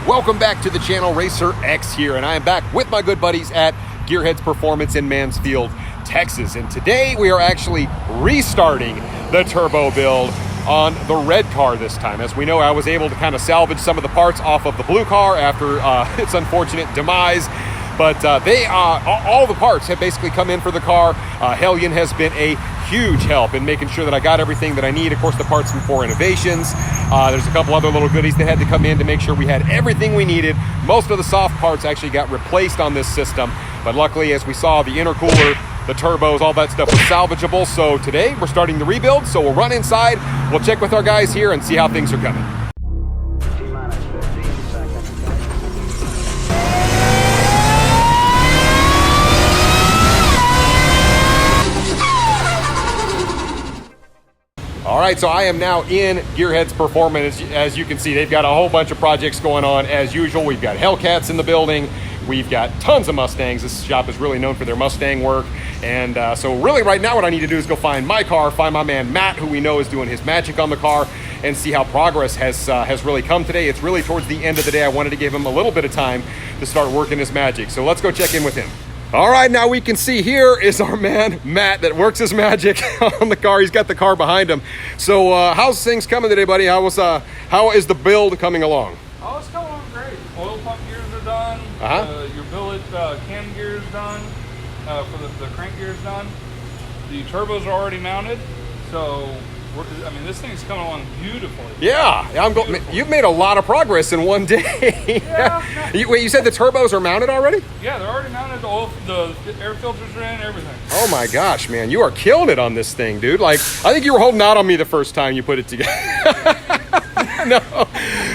Welcome back to the channel. Racer X here, and I am back with my good buddies at Gearheads Performance in Mansfield, Texas. And today we are actually restarting the turbo build on the red car this time. As we know, I was able to kind of salvage some of the parts off of the blue car after its unfortunate demise. But all the parts have basically come in for the car. Hellion has been a huge help in making sure that I got everything that I need. Of course, the parts from 4 Innovations. There's a couple other little goodies that had to come in to make sure we had everything we needed. Most of the soft parts actually got replaced on this system. But luckily, as we saw, the intercooler, the turbos, all that stuff was salvageable. So today we're starting the rebuild. So we'll run inside, we'll check with our guys here and see how things are coming. All right, so I am now in Gearheads Performance. As you can see, they've got a whole bunch of projects going on as usual. We've got Hellcats in the building. We've got tons of Mustangs. This shop is really known for their Mustang work. And so really right now what I need to do is go find my car, find my man Matt, who we know is doing his magic on the car, and see how progress has really come today. It's really towards the end of the day. I wanted to give him a little bit of time to start working his magic. So let's go check in with him. All right, now we can see here is our man, Matt, that works his magic on the car. He's got the car behind him. So how's things coming today, buddy? How is the build coming along? Oh, it's coming along great. Oil pump gears are done. Your billet cam gear is done. For the crank gear is done. The turbos are already mounted. So, this thing's coming along beautifully. Yeah, you've made a lot of progress in one day. Yeah. Wait, you said the turbos are mounted already? Yeah, they're already mounted. The air filters are in, everything. Oh my gosh, man, you are killing it on this thing, dude. Like, I think you were holding out on me the first time you put it together. No.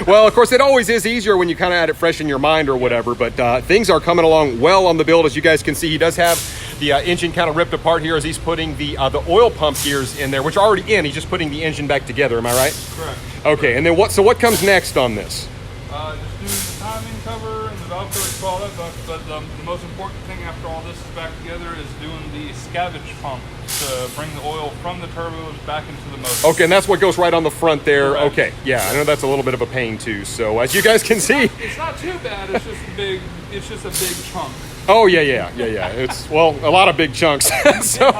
Well, of course, it always is easier when you kind of had it fresh in your mind or whatever, but things are coming along well on the build. As you guys can see, he does have the engine kind of ripped apart here as he's putting the oil pump gears in there, which are already in. He's just putting the engine back together. Am I right? Correct. Okay, and then what comes next on this? Just doing the timing cover and the valve cover, all that stuff. But the most important thing after all this is back together is doing the scavenge pump to bring the oil from the turbos back into the motor. Okay, and that's what goes right on the front there. Correct. Okay, yeah, I know that's a little bit of a pain too. So as you guys can see, it's not too bad. It's just a big chunk. Oh, yeah. It's, well, a lot of big chunks. So,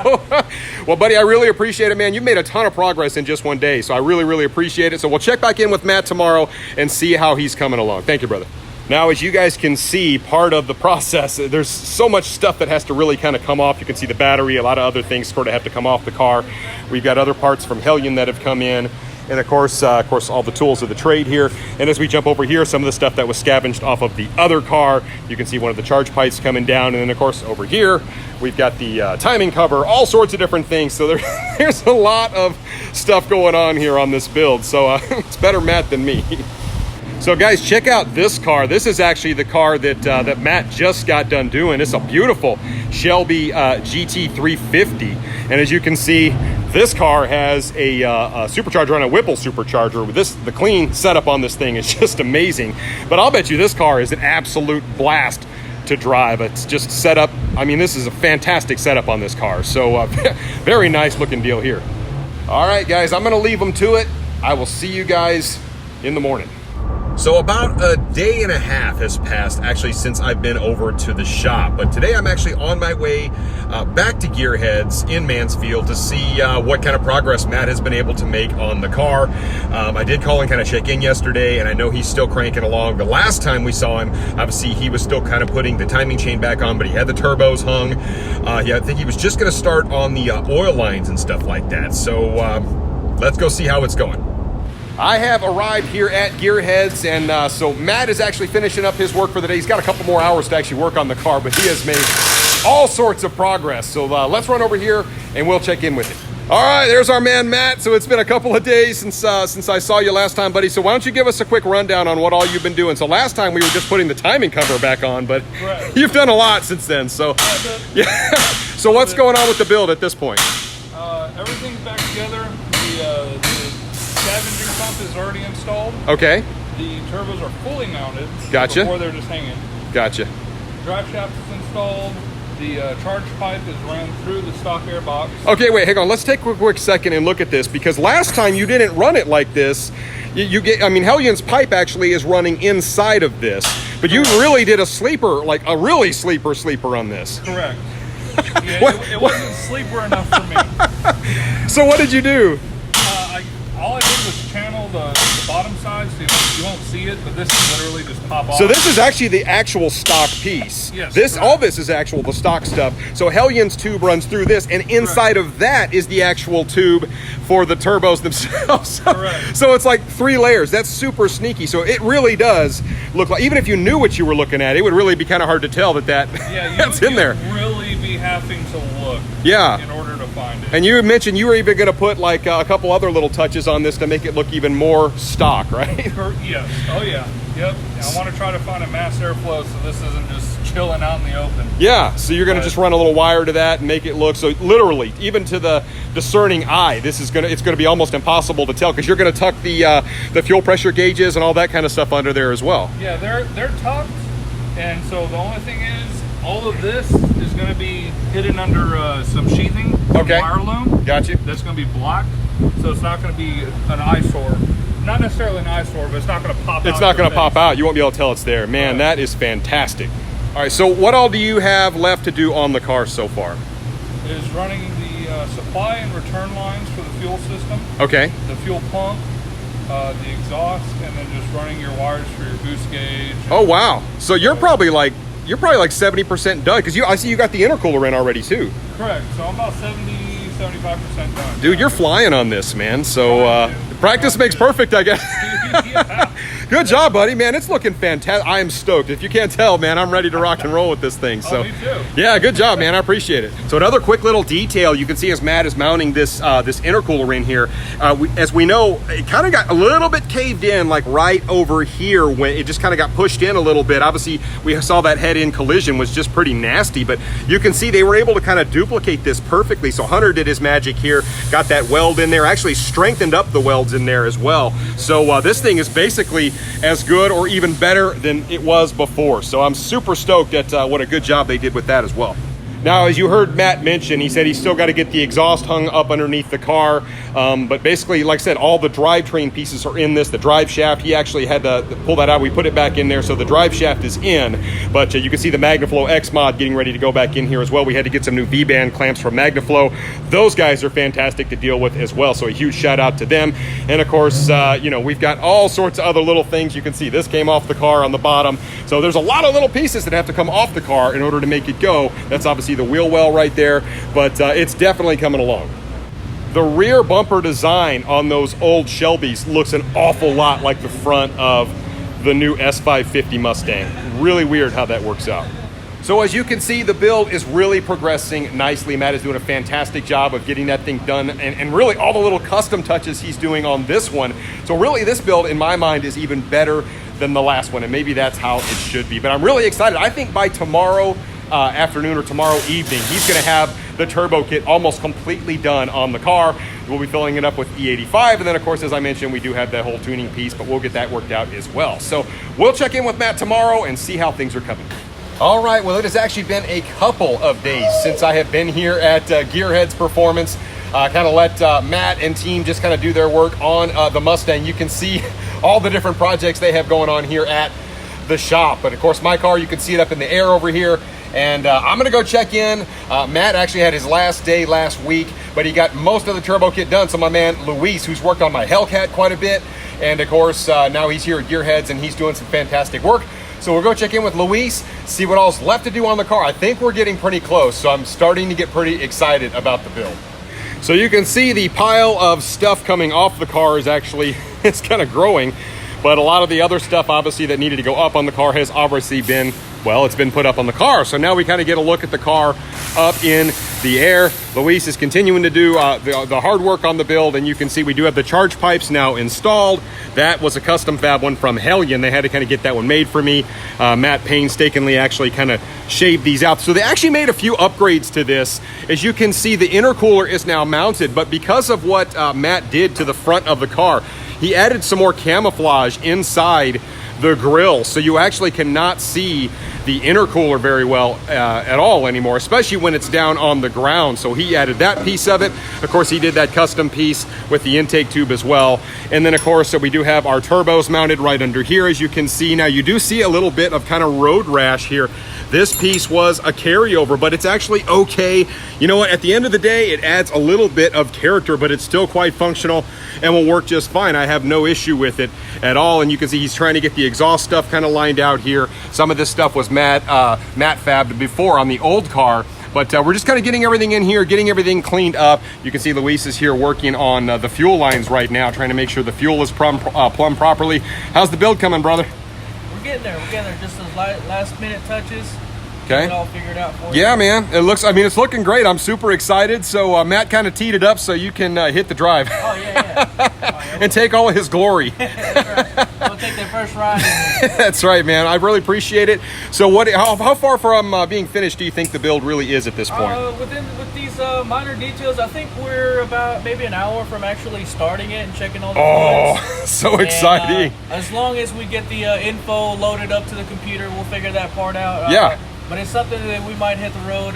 well, buddy, I really appreciate it, man. You've made a ton of progress in just one day, so I really, really appreciate it. So we'll check back in with Matt tomorrow and see how he's coming along. Thank you, brother. Now, as you guys can see, part of the process, there's so much stuff that has to really kind of come off. You can see the battery, a lot of other things sort of have to come off the car. We've got other parts from Hellion that have come in. And of course, all the tools of the trade here. And as we jump over here, some of the stuff that was scavenged off of the other car. You can see one of the charge pipes coming down. And then, of course, over here, we've got the timing cover, all sorts of different things. So there's a lot of stuff going on here on this build. So it's better Matt than me. So guys, check out this car. This is actually the car that Matt just got done doing. It's a beautiful Shelby GT 350. And as you can see, this car has a supercharger on a Whipple supercharger. The clean setup on this thing is just amazing. But I'll bet you this car is an absolute blast to drive. It's just set up. This is a fantastic setup on this car. So very nice looking deal here. All right, guys, I'm going to leave them to it. I will see you guys in the morning. So about a day and a half has passed actually since I've been over to the shop, but today I'm actually on my way back to Gearheads in Mansfield to see what kind of progress Matt has been able to make on the car. I did call and kind of check in yesterday, and I know he's still cranking along. The last time we saw him, obviously he was still kind of putting the timing chain back on, but he had the turbos hung. I think he was just going to start on the oil lines and stuff like that. So let's go see how it's going. I have arrived here at Gearheads, and so Matt is actually finishing up his work for the day. He's got a couple more hours to actually work on the car, but he has made all sorts of progress. So let's run over here and we'll check in with him. All right, there's our man Matt. So it's been a couple of days since I saw you last time, buddy. So why don't you give us a quick rundown on what all you've been doing? So last time we were just putting the timing cover back on, but right. You've done a lot since then. So yeah. So what's going on with the build at this point? Everything's back together. The scavenging pump is already installed. Okay. The turbos are fully mounted. Gotcha. Before they're just hanging. Gotcha. Drive shaft is installed. The charge pipe is ran through the stock air box. Okay, wait, hang on. Let's take a quick second and look at this, because last time you didn't run it like this. Hellion's pipe actually is running inside of this, but you really did a sleeper, like a really sleeper on this. Correct. Yeah, it wasn't sleeper enough for me. So what did you do? All I did was channel the bottom side, so you won't see it, but this is literally just pop off. So this is actually the actual stock piece. Yes. All this is the stock stuff. So Hellion's tube runs through this, and inside of that is the actual tube for the turbos themselves. Correct. So it's like 3 layers. That's super sneaky. So it really does look like, even if you knew what you were looking at, it would really be kind of hard to tell that's in there. Really be having to look. Yeah. In order to find it. And you mentioned you were even going to put like a couple other little touches on this to make it look even more stock, right? Yes. Oh yeah. Yep. I want to try to find a mass airflow so this isn't just chilling out in the open. Yeah. So you're going to just run a little wire to that and make it look, so literally, even to the discerning eye, it's going to be almost impossible to tell, because you're going to tuck the fuel pressure gauges and all that kind of stuff under there as well. Yeah, they're tucked, and so the only thing is, all of this is going to be hidden under some sheathing, wire loom. Got you. That's going to be blocked, so it's not going to be an eyesore. Not necessarily an eyesore, but it's not going to pop out. It's not going to pop out. You won't be able to tell it's there. Man, That is fantastic. All right, so what all do you have left to do on the car so far? Is running the supply and return lines for the fuel system. Okay. The fuel pump, the exhaust, and then just running your wires for your boost gauge. Oh, wow. So you're probably like 70% done, because I see you got the intercooler in already too. Correct. So I'm about 70-75% done. Dude, you're flying on this, man. So practice makes perfect, I guess. Yeah. Good job, buddy. Man, it's looking fantastic. I am stoked. If you can't tell, man, I'm ready to rock and roll with this thing. So, me too. Yeah, good job, man. I appreciate it. So another quick little detail you can see as Matt is mounting this intercooler in here. As we know, it kind of got a little bit caved in, like right over here, when it just kind of got pushed in a little bit. Obviously, we saw that head-in collision was just pretty nasty, but you can see they were able to kind of duplicate this perfectly. So Hunter did his magic here, got that weld in there, actually strengthened up the welds in there as well. So this thing is basically as good or even better than it was before. So I'm super stoked at what a good job they did with that as well. Now, as you heard Matt mention, he said he's still got to get the exhaust hung up underneath the car. But basically, like I said, all the drivetrain pieces are in this. The drive shaft, he actually had to pull that out. We put it back in there, so the drive shaft is in. But you can see the MagnaFlow X mod getting ready to go back in here as well. We had to get some new V-band clamps from MagnaFlow. Those guys are fantastic to deal with as well, so a huge shout out to them. And of course, we've got all sorts of other little things. You can see this came off the car on the bottom. So there's a lot of little pieces that have to come off the car in order to make it go. That's obviously the wheel well right there, but it's definitely coming along. The rear bumper design on those old Shelbys looks an awful lot like the front of the new S550 Mustang. Really weird how that works out. So as you can see, the build is really progressing nicely. Matt is doing a fantastic job of getting that thing done, and really all the little custom touches he's doing on this one. So really this build, in my mind, is even better than the last one, and maybe that's how it should be. But I'm really excited. I think by tomorrow afternoon or tomorrow evening, he's going to have the turbo kit almost completely done on the car. We'll be filling it up with E85, and then of course, as I mentioned, we do have that whole tuning piece, but we'll get that worked out as well. So we'll check in with Matt tomorrow and see how things are coming. All right, well, it has actually been a couple of days since I have been here at Gearheads Performance. Kind of let Matt and team just kind of do their work on the Mustang. You can see all the different projects they have going on here at the shop. But of course, my car, you can see it up in the air over here. And I'm gonna go check in. Matt actually had his last day last week, but he got most of the turbo kit done. So my man Luis, who's worked on my Hellcat quite a bit, and of course now he's here at Gearheads and he's doing some fantastic work. So we'll go check in with Luis, see what all's left to do on the car. I think we're getting pretty close, so I'm starting to get pretty excited about the build. So you can see the pile of stuff coming off the car is actually, it's kind of growing, but a lot of the other stuff obviously that needed to go up on the car has obviously been, well, it's been put up on the car. So now we kind of get a look at the car up in the air. Luis is continuing to do the hard work on the build, and you can see we do have the charge pipes now installed. That was a custom fab one from Hellion. They had to kind of get that one made for me. Matt painstakingly actually kind of shaved these out. So they actually made a few upgrades to this. As you can see, the intercooler is now mounted, but because of what Matt did to the front of the car, he added some more camouflage inside the grill, so you actually cannot see the intercooler very well at all anymore, especially when it's down on the ground. So he added that piece of it. Of course, he did that custom piece with the intake tube as well. And then of course, so we do have our turbos mounted right under here, as you can see. Now you do see a little bit of kind of road rash here. This piece was a carryover, but it's actually okay. You know what, at the end of the day, it adds a little bit of character, but it's still quite functional and will work just fine. I have no issue with it at all. And you can see he's trying to get the exhaust stuff kind of lined out here. Some of this stuff was matte fabbed before on the old car. But we're just kind of getting everything in here, getting everything cleaned up. You can see Luis is here working on the fuel lines right now, trying to make sure the fuel is plumbed properly. How's the build coming, brother? We're getting there. Just those last minute touches. Okay. Get it all figured out for you. Yeah, man. It's looking great. I'm super excited. So Matt kind of teed it up so you can hit the drive. Oh, yeah. And take all of his glory. That's right. We'll take that first ride. That's right, man. I really appreciate it. So how far from being finished do you think the build really is at this point? With these minor details, I think we're about maybe an hour from actually starting it and checking all the fluids. So exciting. As long as we get the info loaded up to the computer, we'll figure that part out. Yeah. But it's something that we might hit the road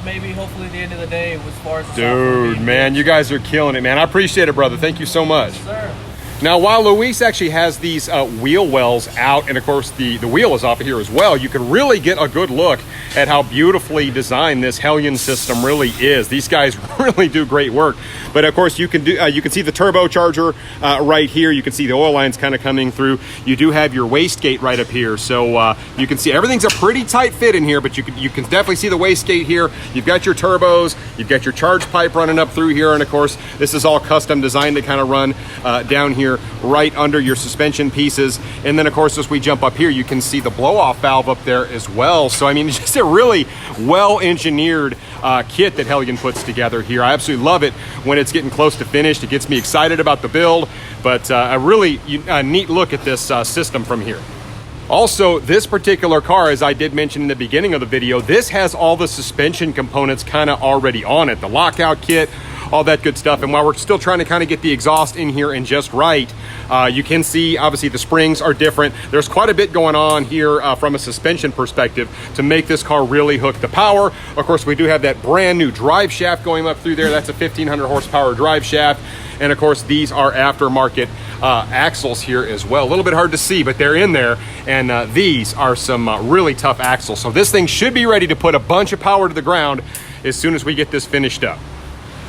maybe hopefully at the end of the day as far as the Dude, man, you guys are killing it, man. I appreciate it, brother. Thank you so much. Yes, sir. Now, while Luis actually has these wheel wells out, and of course the wheel is off of here as well, you can really get a good look at how beautifully designed this Hellion system really is. These guys really do great work. But of course, you can see the turbocharger right here. You can see the oil lines kind of coming through. You do have your wastegate right up here, so you can see everything's a pretty tight fit in here. But you can definitely see the wastegate here. You've got your turbos, you've got your charge pipe running up through here, and of course, this is all custom designed to kind of run down here right under your suspension pieces. And then of course, as we jump up here, you can see the blow-off valve up there as well. So I mean, it's just a really well-engineered kit that Hellion puts together here. I absolutely love it when it's getting close to finished. It gets me excited about the build, but a really neat look at this system from here. Also, this particular car, as I did mention in the beginning of the video, this has all the suspension components kind of already on it. The lockout kit, all that good stuff. And while we're still trying to kind of get the exhaust in here and just right, you can see obviously the springs are different. There's quite a bit going on here from a suspension perspective to make this car really hook the power. Of course, we do have that brand new drive shaft going up through there. That's a 1500 horsepower drive shaft. And of course, these are aftermarket axles here as well. A little bit hard to see, but they're in there. And these are some really tough axles. So this thing should be ready to put a bunch of power to the ground as soon as we get this finished up.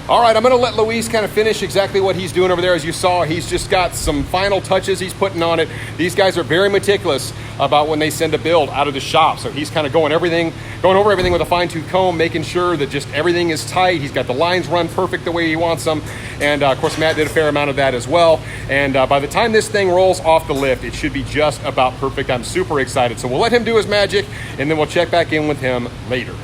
All right, I'm gonna let Luis kind of finish exactly what he's doing over there. As you saw, he's just got some final touches he's putting on it. These guys are very meticulous about when they send a build out of the shop. So he's kind of going over everything with a fine-tooth comb, making sure that just everything is tight. He's got the lines run perfect the way he wants them. And of course, Matt did a fair amount of that as well. And by the time this thing rolls off the lift, it should be just about perfect. I'm super excited. So we'll let him do his magic, and then we'll check back in with him later.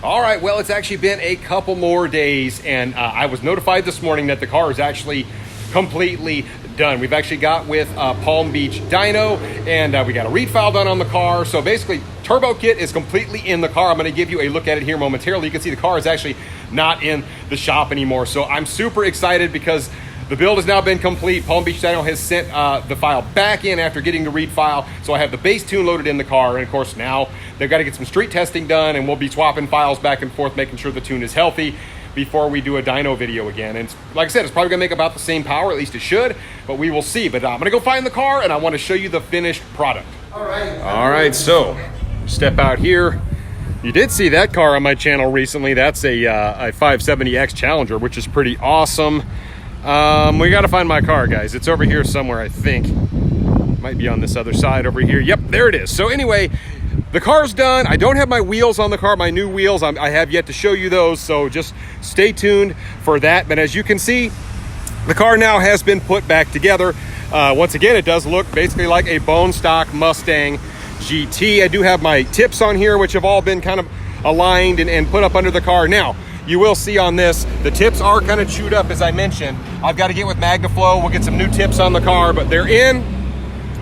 All right, well, it's actually been a couple more days, and I was notified this morning that the car is actually completely done. We've actually got with Palm Beach Dyno, and we got a read file done on the car. So basically, turbo kit is completely in the car. I'm going to give you a look at it here momentarily. You can see the car is actually not in the shop anymore. So I'm super excited because the build has now been complete. Palm Beach Dyno has sent the file back in after getting the read file. So I have the base tune loaded in the car. And of course, now they've got to get some street testing done, and we'll be swapping files back and forth, making sure the tune is healthy before we do a dyno video again. And like I said, it's probably gonna make about the same power, at least it should, but we will see. But I'm gonna go find the car, and I wanna show you the finished product. All right, so step out here. You did see that car on my channel recently. That's a 570X Challenger, which is pretty awesome. We gotta find my car, guys. It's over here somewhere, I think. Might be on this other side over here. Yep, there it is. So anyway, the car's done. I don't have my wheels on the car, my new wheels. I have yet to show you those, so just stay tuned for that. But as you can see, the car now has been put back together. Once again, it does look basically like a bone stock Mustang GT. I do have my tips on here, which have all been kind of aligned and put up under the car. Now, you will see on this, the tips are kind of chewed up, as I mentioned. I've got to get with MagnaFlow. We'll get some new tips on the car, but they're in.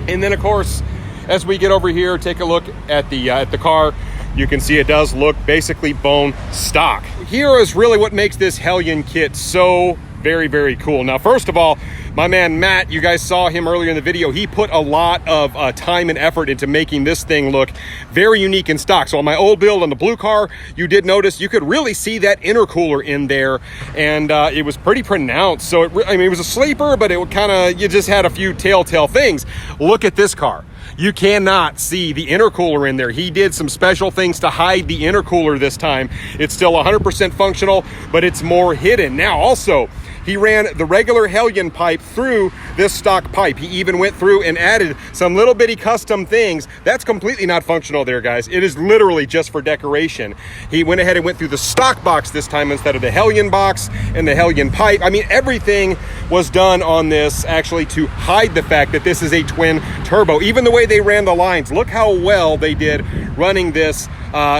And then, of course, as we get over here, take a look at the car, you can see it does look basically bone stock. Here is really what makes this Hellion kit so very, very cool. Now, first of all, My man Matt, you guys saw him earlier in the video. He put a lot of time and effort into making this thing look very unique in stock. So on my old build on the blue car, you did notice you could really see that intercooler in there, and it was pretty pronounced. So I mean, it was a sleeper, but it kind of, you just had a few telltale things. Look at this car. You cannot see the intercooler in there. He did some special things to hide the intercooler this time. It's still 100% functional, but it's more hidden. Now also, he ran the regular Hellion pipe through this stock pipe. He even went through and added some little bitty custom things. That's completely not functional there, guys. It is literally just for decoration. He went ahead and went through the stock box this time instead of the Hellion box and the Hellion pipe. I mean, everything was done on this actually to hide the fact that this is a twin turbo. Even the way they ran the lines, look how well they did running this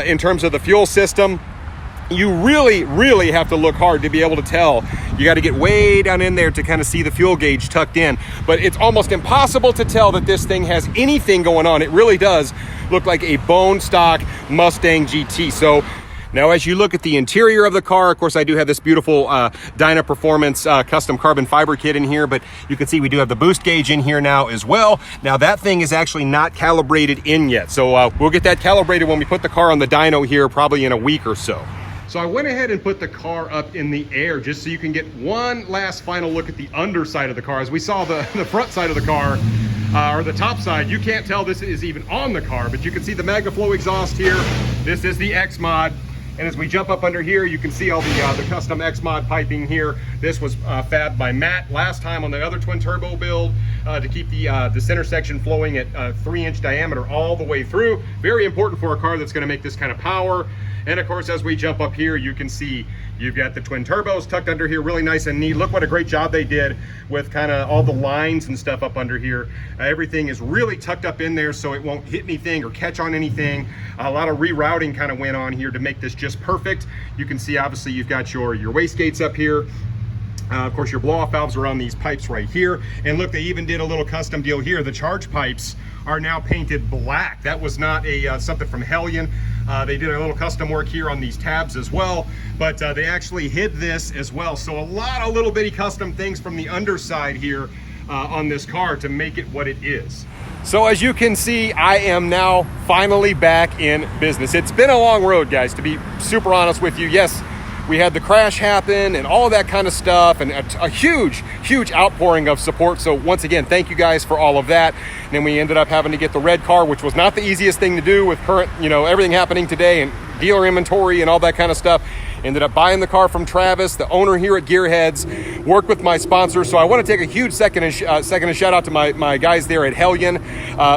in terms of the fuel system. You really have to look hard to be able to tell. You got to get way down in there to kind of see the fuel gauge tucked in. But it's almost impossible to tell that this thing has anything going on. It really does look like a bone stock Mustang GT. So now as you look at the interior of the car, of course I do have this beautiful Dyna Performance custom carbon fiber kit in here, but you can see we do have the boost gauge in here now as well. Now that thing is actually not calibrated in yet. So we'll get that calibrated when we put the car on the dyno here, probably in a week or so. So I went ahead and put the car up in the air just so you can get one last final look at the underside of the car. As we saw the front side of the car, or the top side, you can't tell this is even on the car, but you can see the MagnaFlow exhaust here. This is the X-Mod. And as we jump up under here, you can see all the custom X-Mod piping here. This was fabbed by Matt last time on the other twin turbo build to keep the center section flowing at 3-inch diameter all the way through. Very important for a car that's going to make this kind of power. And of course, as we jump up here, you can see you've got the twin turbos tucked under here, really nice and neat. Look what a great job they did with kind of all the lines and stuff up under here. Everything is really tucked up in there so it won't hit anything or catch on anything. A lot of rerouting kind of went on here to make this just perfect. You can see, obviously, you've got your wastegates up here. Of course, your blow-off valves are on these pipes right here. And look, they even did a little custom deal here. The charge pipes are now painted black. That was not something from Hellion. They did a little custom work here on these tabs as well, but they actually hid this as well. So a lot of little bitty custom things from the underside here on this car to make it what it is. So as you can see, I am now finally back in business. It's been a long road, guys, to be super honest with you. Yes, we had the crash happen and all of that kind of stuff, and a huge outpouring of support. So once again, thank you guys for all of that. And then we ended up having to get the red car, which was not the easiest thing to do with current, everything happening today and dealer inventory and all that kind of stuff. Ended up buying the car from Travis, the owner here at Gearheads, worked with my sponsor. So I want to take a huge second and shout out to my guys there at Hellion.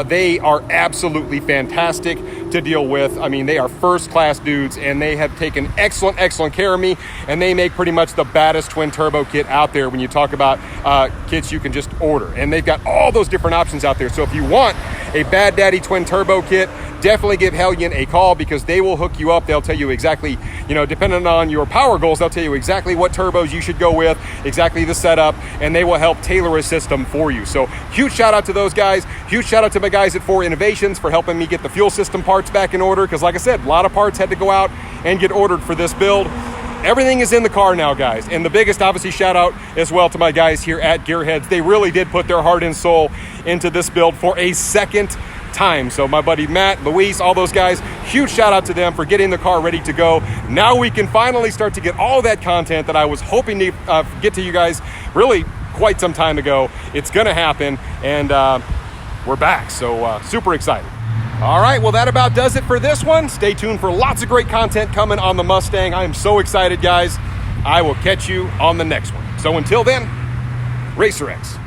They are absolutely fantastic to deal with. I mean, they are first class dudes, and they have taken excellent care of me, and they make pretty much the baddest twin turbo kit out there when you talk about kits you can just order. And they've got all those different options out there. So if you want a Bad Daddy twin turbo kit, definitely give Hellion a call, because they will hook you up. They'll tell you exactly, depending on your power goals, they'll tell you exactly what turbos you should go with, exactly the setup, and they will help tailor a system for you. So huge shout out to those guys. Huge shout out to my guys at 4 Innovations for helping me get the fuel system parts back in order, because like I said, a lot of parts had to go out and get ordered for this build. Everything is in the car now, guys. And the biggest, obviously, shout out as well to my guys here at Gearheads. They really did put their heart and soul into this build for a second time. So my buddy Matt, Luis, all those guys, huge shout out to them for getting the car ready to go. Now we can finally start to get all that content that I was hoping to get to you guys really quite some time ago. It's gonna happen, and we're back, so super excited. All right, well, that about does it for this one. Stay tuned for lots of great content coming on the Mustang. I am so excited, guys. I will catch you on the next one. So until then, Racer X.